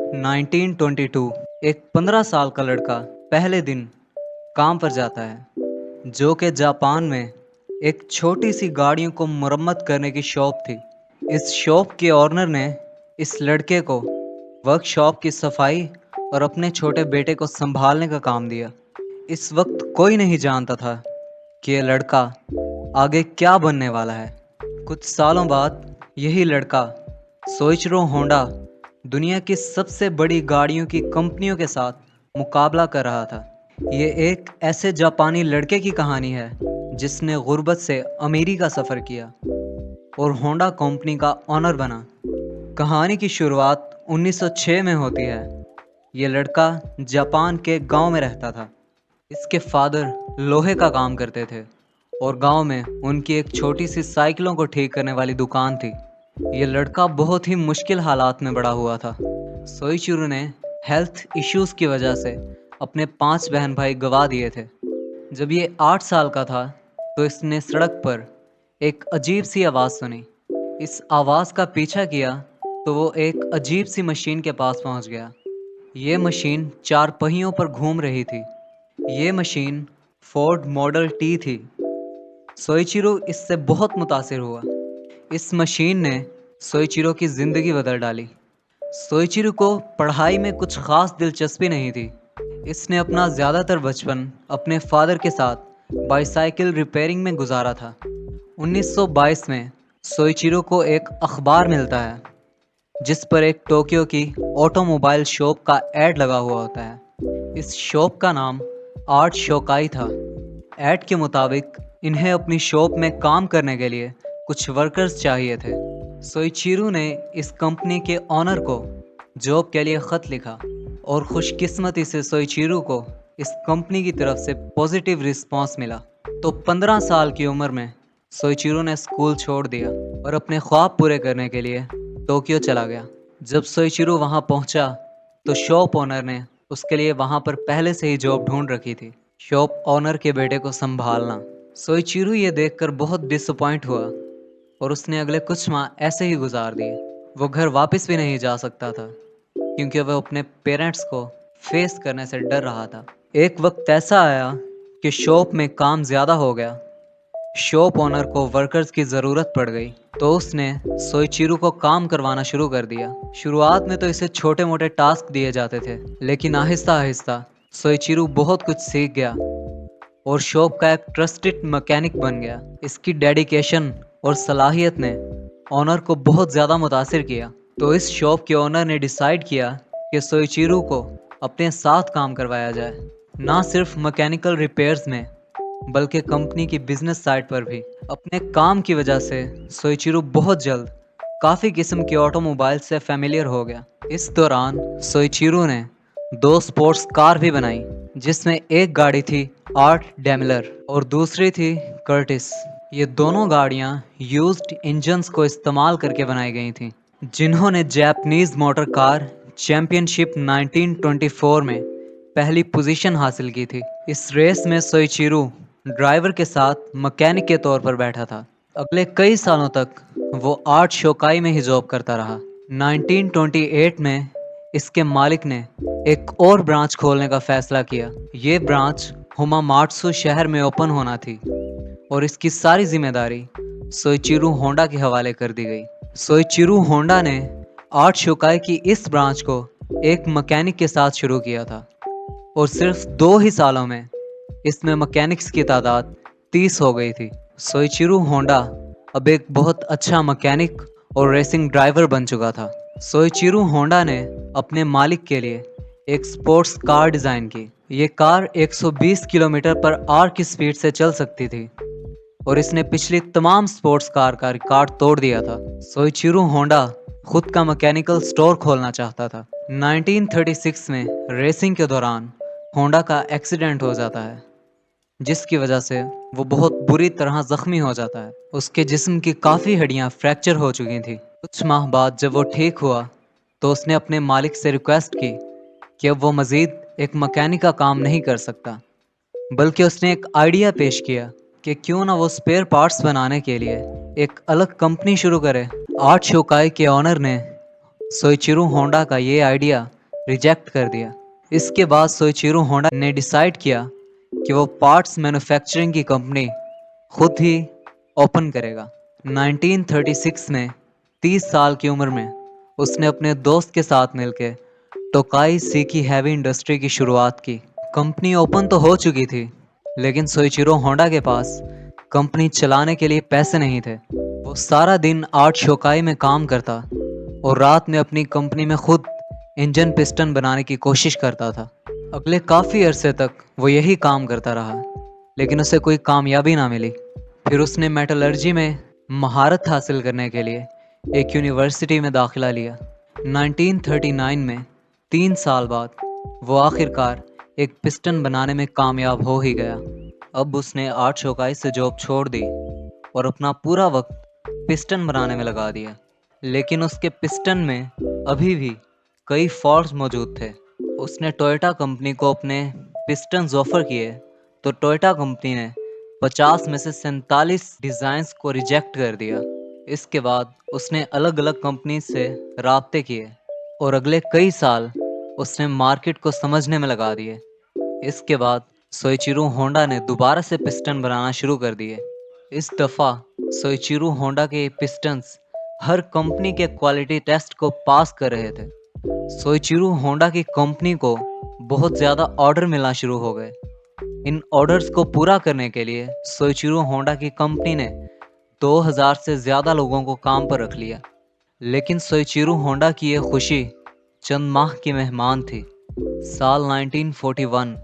1922 ایک 15 سال کا لڑکا پہلے دن کام پر جاتا ہے جو کہ جاپان میں ایک چھوٹی سی گاڑیوں کو مرمت کرنے کی شاپ تھی۔ اس شاپ کے آنر نے اس لڑکے کو ورک شاپ کی صفائی اور اپنے چھوٹے بیٹے کو سنبھالنے کا کام دیا۔ اس وقت کوئی نہیں جانتا تھا کہ یہ لڑکا آگے کیا بننے والا ہے۔ کچھ سالوں بعد یہی لڑکا سوئچرو ہونڈا دنیا کی سب سے بڑی گاڑیوں کی کمپنیوں کے ساتھ مقابلہ کر رہا تھا۔ یہ ایک ایسے جاپانی لڑکے کی کہانی ہے جس نے غربت سے امیری کا سفر کیا اور ہونڈا کمپنی کا آنر بنا۔ کہانی کی شروعات 1906 میں ہوتی ہے۔ یہ لڑکا جاپان کے گاؤں میں رہتا تھا۔ اس کے فادر لوہے کا کام کرتے تھے اور گاؤں میں ان کی ایک چھوٹی سی سائیکلوں کو ٹھیک کرنے والی دکان تھی۔ یہ لڑکا بہت ہی مشکل حالات میں بڑا ہوا تھا۔ سوئچرو نے ہیلتھ ایشوز کی وجہ سے اپنے 5 بہن بھائی گوا دیے تھے۔ جب یہ 8 سال کا تھا تو اس نے سڑک پر ایک عجیب سی آواز سنی۔ اس آواز کا پیچھا کیا تو وہ ایک عجیب سی مشین کے پاس پہنچ گیا۔ یہ مشین 4 پہیوں پر گھوم رہی تھی۔ یہ مشین فورڈ ماڈل ٹی تھی۔ سوئچرو اس سے بہت متاثر ہوا۔ اس مشین نے سوئچرو کی زندگی بدل ڈالی۔ سوئچرو کو پڑھائی میں کچھ خاص دلچسپی نہیں تھی۔ اس نے اپنا زیادہ تر بچپن اپنے فادر کے ساتھ بائی سائیکل ریپیئرنگ میں گزارا تھا۔ 1922 میں سوئچرو کو ایک اخبار ملتا ہے جس پر ایک ٹوکیو کی آٹو موبائل شاپ کا ایڈ لگا ہوا ہوتا ہے۔ اس شاپ کا نام آرٹ شوکائی تھا۔ ایڈ کے مطابق انہیں اپنی شاپ میں کام کرنے کے لیے کچھ ورکرز چاہیے تھے۔ سوئچرو نے اس کمپنی کے آنر کو جاب کے لیے خط لکھا اور خوش قسمتی سے سوئچرو کو اس کمپنی کی طرف سے پازیٹیو رسپانس ملا۔ تو 15 سال کی عمر میں سوئچرو نے اسکول چھوڑ دیا اور اپنے خواب پورے کرنے کے لیے ٹوکیو چلا گیا۔ جب سوئچرو وہاں پہنچا تو شاپ آنر نے اس کے لیے وہاں پر پہلے سے ہی جاب ڈھونڈ رکھی تھی، شاپ آنر کے بیٹے کو سنبھالنا۔ سوئچرو یہ دیکھ کر بہت ڈس اپوائنٹ ہوا اور اس نے اگلے کچھ ماہ ایسے ہی گزار دیے۔ وہ گھر واپس بھی نہیں جا سکتا تھا کیونکہ وہ اپنے پیرنٹس کو فیس کرنے سے ڈر رہا تھا۔ ایک وقت ایسا آیا کہ شاپ میں کام زیادہ ہو گیا۔ شاپ آنر کو ورکرز کی ضرورت پڑ گئی تو اس نے سوئچرو کو کام کروانا شروع کر دیا۔ شروعات میں تو اسے چھوٹے موٹے ٹاسک دیے جاتے تھے لیکن آہستہ آہستہ سوئچرو بہت کچھ سیکھ گیا اور شاپ کا ایک ٹرسٹڈ مکینک بن گیا۔ اس کی ڈیڈیکیشن اور صلاحیت نے آنر کو بہت زیادہ متاثر کیا۔ تو اس شاپ کے آنر نے ڈیسائیڈ کیا کہ سوئچرو کو اپنے ساتھ کام کروایا جائے، نہ صرف مکینیکل ریپیئرز میں بلکہ کمپنی کی بزنس سائٹ پر بھی۔ اپنے کام کی وجہ سے سوئچرو بہت جلد کافی قسم کی آٹو موبائل سے فیملیئر ہو گیا۔ اس دوران سوئچرو نے 2 سپورٹس کار بھی بنائی جس میں ایک گاڑی تھی آرٹ ڈیملر اور دوسری تھی کرٹس۔ یہ دونوں گاڑیاں یوزڈ انجنز کو استعمال کر کے بنائی گئی تھیں جنہوں نے جاپنیز موٹر کار چیمپئن شپ 1924 میں پہلی پوزیشن حاصل کی تھی۔ اس ریس میں سوئچرو ڈرائیور کے ساتھ مکینک کے طور پر بیٹھا تھا۔ اگلے کئی سالوں تک وہ آرٹ شوکائی میں ہی جاب کرتا رہا۔ 1928 میں اس کے مالک نے ایک اور برانچ کھولنے کا فیصلہ کیا۔ یہ برانچ ہماماتسو شہر میں اوپن ہونا تھی اور اس کی ساری ذمہ داری سوئچرو ہونڈا کے حوالے کر دی گئی۔ سوئچرو ہونڈا نے آرٹ شوکائی کی اس برانچ کو ایک مکینک کے ساتھ شروع کیا تھا اور صرف 2 ہی سالوں میں اس میں مکینکس کی تعداد 30 ہو گئی تھی۔ سوئچرو ہونڈا اب ایک بہت اچھا مکینک اور ریسنگ ڈرائیور بن چکا تھا۔ سوئچرو ہونڈا نے اپنے مالک کے لیے ایک سپورٹس کار ڈیزائن کی۔ یہ کار 120 کلومیٹر پر آور کی سپیڈ سے چل سکتی تھی اور اس نے پچھلی تمام سپورٹس کار کا ریکارڈ توڑ دیا تھا۔ سوئچرو ہونڈا خود کا مکینیکل سٹور کھولنا چاہتا تھا۔ 1936 میں ریسنگ کے دوران ہونڈا کا ایکسیڈنٹ ہو جاتا ہے جس کی وجہ سے وہ بہت بری طرح زخمی ہو جاتا ہے۔ اس کے جسم کی کافی ہڈیاں فریکچر ہو چکی تھیں۔ کچھ ماہ بعد جب وہ ٹھیک ہوا تو اس نے اپنے مالک سے ریکویسٹ کی کہ اب وہ مزید ایک مکینک کا کام نہیں کر سکتا بلکہ اس نے ایک آئیڈیا پیش کیا کہ کیوں نہ وہ سپیئر پارٹس بنانے کے لیے ایک الگ کمپنی شروع کرے۔ آرٹ شوکائی کے آنر نے سوئچرو ہونڈا کا یہ آئیڈیا ریجیکٹ کر دیا۔ اس کے بعد سوئچیرو ہونڈا نے ڈیسائیڈ کیا کہ وہ پارٹس مینوفیکچرنگ کی کمپنی خود ہی اوپن کرے گا۔ 1936 میں 30 سال کی عمر میں اس نے اپنے دوست کے ساتھ مل کے ٹوکائی سیکی ہیوی انڈسٹری کی شروعات کی۔ کمپنی اوپن تو ہو چکی تھی، لیکن سوئچیرو ہونڈا کے پاس کمپنی چلانے کے لیے پیسے نہیں تھے۔ وہ سارا دن آرٹ شوکائی میں کام کرتا اور رات میں اپنی کمپنی میں خود انجن پسٹن بنانے کی کوشش کرتا تھا۔ اگلے کافی عرصے تک وہ یہی کام کرتا رہا، لیکن اسے کوئی کامیابی نہ ملی۔ پھر اس نے میٹلرجی میں مہارت حاصل کرنے کے لیے ایک یونیورسٹی میں داخلہ لیا۔ 1939 میں 3 سال بعد وہ آخر کار ایک پسٹن بنانے میں کامیاب ہو ہی گیا۔ اب اس نے آرٹ شوکائی سے جاب چھوڑ دی اور اپنا پورا وقت پسٹن بنانے میں لگا دیا، لیکن اس کے پسٹن میں ابھی بھی کئی فالٹس موجود تھے۔ اس نے ٹویوٹا کمپنی کو اپنے پسٹنز آفر کیے تو ٹویوٹا کمپنی نے 50 میں سے 47 ڈیزائنز کو ریجیکٹ کر دیا۔ اس کے بعد اس نے الگ الگ کمپنی سے رابطے کیے اور اگلے کئی سال اس نے مارکیٹ کو سمجھنے میں لگا دیے۔ اس کے بعد سوئچیرو ہونڈا نے دوبارہ سے پسٹن بنانا شروع کر دیے۔ اس دفعہ سوئچیرو ہونڈا کے پسٹنز ہر کمپنی کے کوالٹی ٹیسٹ کو پاس کر رہے تھے۔ سوئچیرو ہونڈا کی کمپنی کو بہت زیادہ آرڈر ملنا شروع ہو گئے۔ ان آرڈرز کو پورا کرنے کے لیے سوئچیرو ہونڈا کی کمپنی نے 2000 سے زیادہ لوگوں کو کام پر رکھ لیا۔ لیکن سوئچیرو ہونڈا کی یہ خوشی چند ماہ کی مہمان تھی۔ سال 1941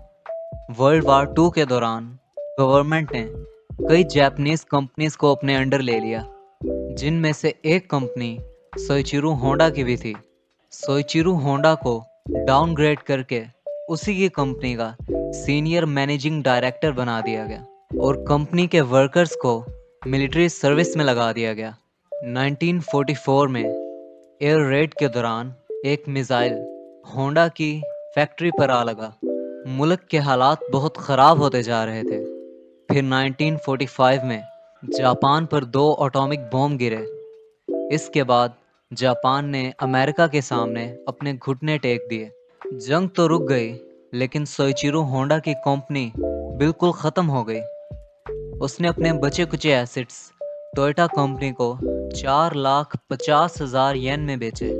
ورلڈ وار 2 کے دوران گورنمنٹ نے کئی جاپنیز کمپنیز کو اپنے انڈر لے لیا، جن میں سے ایک کمپنی سوئچیرو ہونڈا کی بھی تھی۔ سوئچیرو ہونڈا کو ڈاؤن گریڈ کر کے اسی کی کمپنی کا سینئر مینیجنگ ڈائریکٹر بنا دیا گیا اور کمپنی کے ورکرز کو ملٹری سروس میں لگا دیا گیا۔ 1944 میں ایئر ریڈ کے دوران ایک میزائل ہونڈا کی فیکٹری پر آ لگا۔ ملک کے حالات بہت خراب ہوتے جا رہے تھے۔ پھر 1945 میں جاپان پر 2 اٹامک بم گرے۔ اس کے بعد جاپان نے امریکہ کے سامنے اپنے گھٹنے ٹیک دیے۔ جنگ تو رک گئی، لیکن سوئچیرو ہونڈا کی کمپنی بالکل ختم ہو گئی۔ اس نے اپنے بچے کچے ایسٹس ٹویوٹا کمپنی کو 4,50,000 ین میں بیچے۔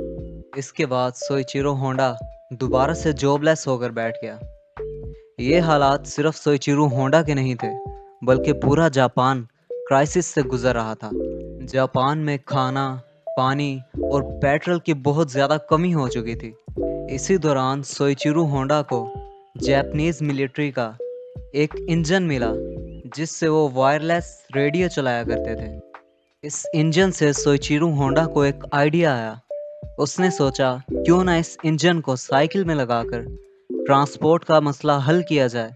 اس کے بعد سوئچیرو ہونڈا دوبارہ سے جاب لیس ہو کر بیٹھ گیا۔ یہ حالات صرف سوئچیرو ہونڈا کے نہیں تھے، بلکہ پورا جاپان کرائسس سے گزر رہا تھا۔ جاپان میں کھانا، پانی اور پیٹرول کی بہت زیادہ کمی ہو چکی تھی۔ اسی دوران سوئچیرو ہونڈا کو جاپنیز ملٹری کا ایک انجن ملا جس سے وہ وائرلیس ریڈیو چلایا کرتے تھے۔ اس انجن سے سوئچیرو ہونڈا کو ایک آئیڈیا آیا۔ اس نے سوچا کیوں نہ اس انجن کو سائیکل میں لگا کر ٹرانسپورٹ کا مسئلہ حل کیا جائے۔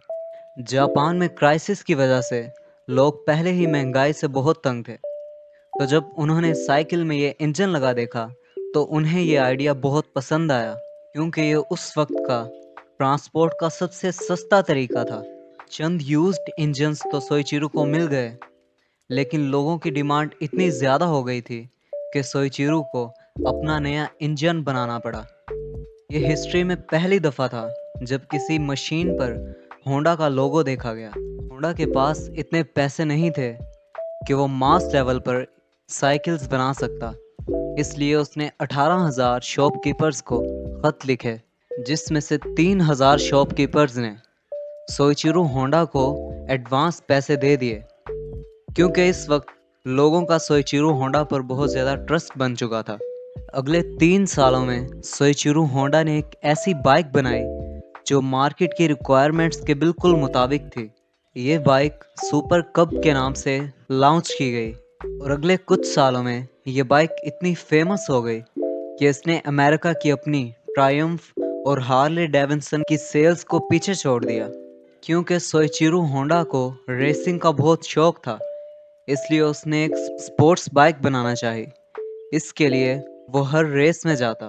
جاپان میں کرائسس کی وجہ سے لوگ پہلے ہی مہنگائی سے بہت تنگ تھے، تو جب انہوں نے سائیکل میں یہ انجن لگا دیکھا تو انہیں یہ آئیڈیا بہت پسند آیا، کیونکہ یہ اس وقت کا ٹرانسپورٹ کا سب سے سستا طریقہ تھا۔ چند یوزڈ انجنز تو سوئچیرو کو مل گئے، لیکن لوگوں کی ڈیمانڈ اتنی زیادہ ہو گئی تھی کہ سوئچیرو کو اپنا نیا انجن بنانا پڑا۔ یہ ہسٹری میں پہلی دفعہ تھا جب کسی مشین پر ہونڈا کا لوگو دیکھا گیا۔ ہونڈا کے پاس اتنے پیسے نہیں تھے کہ وہ ماس لیول پر سائیکلز بنا سکتا، اس لیے اس نے 18,000 شاپ کیپرز کو خط لکھے، جس میں سے 3,000 شاپ کیپرز نے سوئچیرو ہونڈا کو ایڈوانس پیسے دے دیے، کیونکہ اس وقت لوگوں کا سوئچیرو ہونڈا پر بہت زیادہ ٹرسٹ بن چکا تھا۔ اگلے 3 سالوں میں سوئچیرو ہونڈا نے ایک ایسی بائک بنائی جو مارکیٹ کی ریکوائرمنٹس کے بالکل مطابق تھی۔ یہ بائک سپر کب کے نام سے لانچ کی گئی اور اگلے کچھ سالوں میں یہ بائک اتنی فیمس ہو گئی کہ اس نے امریکہ کی اپنی ٹرائمف اور ہارلے ڈیوڈسن کی سیلز کو پیچھے چھوڑ دیا۔ کیونکہ سوئچیرو ہونڈا کو ریسنگ کا بہت شوق تھا، اس لیے اس نے ایک سپورٹس بائک بنانا چاہی۔ اس کے لیے وہ ہر ریس میں جاتا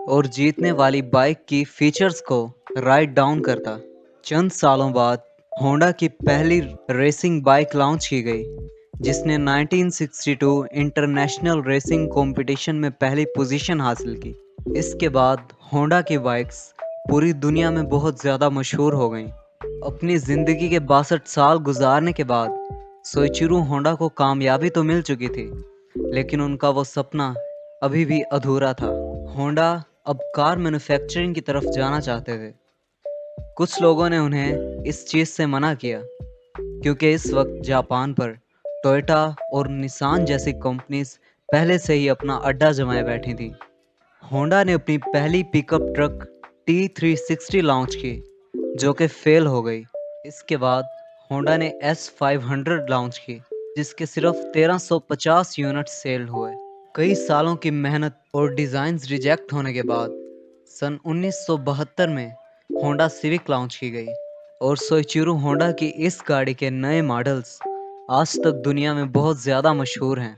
اور جیتنے والی بائک کی فیچرز کو رائٹ ڈاؤن کرتا۔ چند سالوں بعد ہونڈا کی پہلی ریسنگ بائک لانچ کی گئی، جس نے 1962 انٹرنیشنل ریسنگ کمپٹیشن میں پہلی پوزیشن حاصل کی۔ اس کے بعد ہونڈا کی بائکس پوری دنیا میں بہت زیادہ مشہور ہو گئیں۔ اپنی زندگی کے 62 سال گزارنے کے بعد سوئچیرو ہونڈا کو کامیابی تو مل چکی تھی، لیکن ان کا وہ سپنا ابھی بھی ادھورا تھا۔ ہونڈا اب کار مینوفیکچرنگ کی طرف جانا چاہتے تھے۔ کچھ لوگوں نے انہیں اس چیز سے منع کیا کیونکہ اس وقت جاپان پر ٹوئوٹا اور نسان جیسی کمپنیز پہلے سے ہی اپنا اڈا جمائے بیٹھی تھیں۔ ہونڈا نے اپنی پہلی پک اپ ٹرک T360 لانچ کی جو کہ فیل ہو گئی۔ اس کے بعد ہونڈا نے S500 لانچ کی جس کے صرف 1350 یونٹ سیل ہوئے۔ کئی سالوں کی محنت اور ڈیزائنز ریجیکٹ ہونے کے بعد سن 1972 میں ہونڈا سیوک لانچ کی گئی اور سوئچیرو ہونڈا کی اس گاڑی کے نئے ماڈلز آج تک دنیا میں بہت زیادہ مشہور ہیں۔